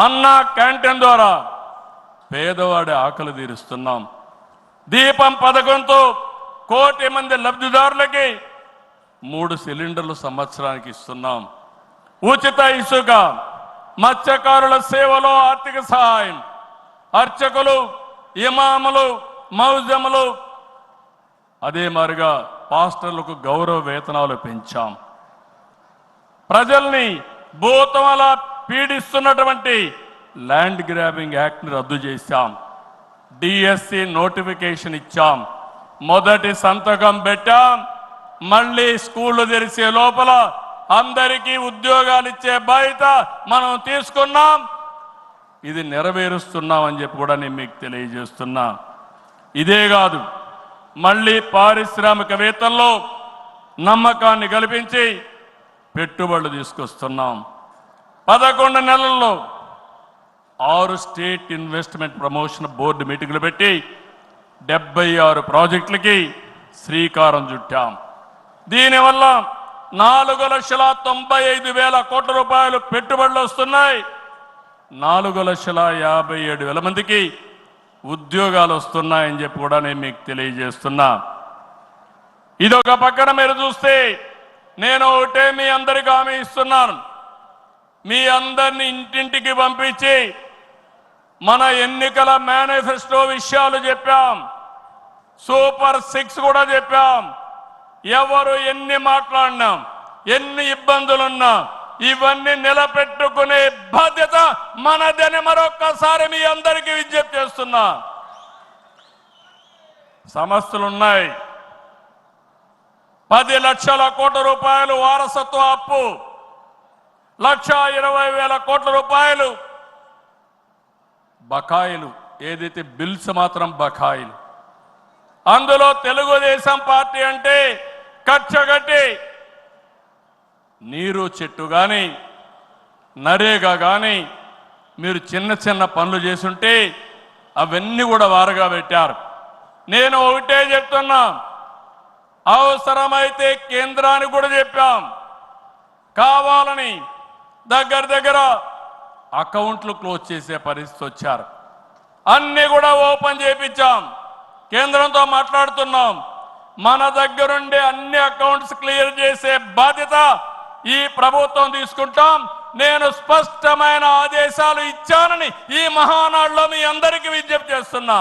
అన్న క్యాంటీన్ ద్వారా పేదవాడి ఆకలి తీరుస్తున్నాం. దీపం పథకంతో 1 కోటి మంది లబ్ధిదారులకి 3 సిలిండర్లు సంవత్సరానికి ఇస్తున్నాం. ఉచిత ఇసుక, మత్స్యకారుల సేవలో ఆర్థిక సహాయం, అర్చకులు, ఇమాములు, మౌజములు, అదే మారిగా పాస్టర్లకు గౌరవ వేతనాలు పెంచాం. ప్రజల్ని భూతమల పీడిస్తున్నటువంటి ల్యాండ్ గ్రాబింగ్ యాక్ట్ని రద్దు చేశాం. డిఎస్సి నోటిఫికేషన్ ఇచ్చాం. మొదటి సంతకం పెట్టాం. మళ్ళీ స్కూళ్లు తెరిచే లోపల అందరికీ ఉద్యోగాలు ఇచ్చే బాధ్యత మనం తీసుకున్నాం. ఇది నెరవేరుస్తున్నామని చెప్పి కూడా నేను మీకు తెలియజేస్తున్నా. ఇదే కాదు, మళ్ళీ పారిశ్రామికవేత్తల్లో నమ్మకాన్ని కల్పించి పెట్టుబడులు తీసుకొస్తున్నాం. 11 నెలల్లో 6 స్టేట్ ఇన్వెస్ట్మెంట్ ప్రమోషన్ బోర్డు మీటింగ్లు పెట్టి 76 ప్రాజెక్టులకి శ్రీకారం చుట్టాం. దీనివల్ల 4,95,000 కోట్ల రూపాయలు పెట్టుబడులు వస్తున్నాయి. 4,57,000 మందికి ఉద్యోగాలు వస్తున్నాయని చెప్పి కూడా నేను మీకు తెలియజేస్తున్నా. ఇదొక పక్కన మీరు చూస్తే నేను ఒకటే మీ అందరికీ హామీ ఇస్తున్నాను. మీ అందరిని ఇంటింటికి పంపించి మన ఎన్నికల మేనిఫెస్టో విషయాలు చెప్పాం. సూపర్ 6 కూడా చెప్పాం. ఎవరు ఎన్ని మాట్లాడినా, ఎన్ని ఇబ్బందులున్నా ఇవన్నీ నిలబెట్టుకునే బాధ్యత మనదని మరొక్కసారి మీ అందరికీ విజ్ఞప్తి చేస్తున్నా. సమస్యలున్నాయి. 10 లక్షల కోట్ల రూపాయలు వారసత్వ అప్పు, 1,20,000 కోట్ల రూపాయలు బకాయిలు, ఏదైతే బిల్స్ మాత్రం బకాయిలు. అందులో తెలుగుదేశం పార్టీ అంటే కచ్చగట్టి నీరు చెట్టు కానీ, నరేగా కానీ మీరు చిన్న చిన్న పనులు చేసుంటే అవన్నీ కూడా వారగా పెట్టారు. నేను ఒకటే చెప్తున్నా, అవసరమైతే కేంద్రానికి కూడా చెప్పాం. కావాలని దగ్గర అకౌంట్లు క్లోజ్ చేసే పరిస్థితి వచ్చారు. అన్ని కూడా ఓపెన్ చేయించాం. కేంద్రంతో మాట్లాడుతున్నాం. మన దగ్గరుండే అన్ని అకౌంట్స్ క్లియర్ చేసే బాధ్యత ఈ ప్రభుత్వం తీసుకుంటాం. నేను స్పష్టమైన ఆదేశాలు ఇచ్చానని ఈ మహానాడులో మీ అందరికీ విజ్ఞప్తి చేస్తున్నా.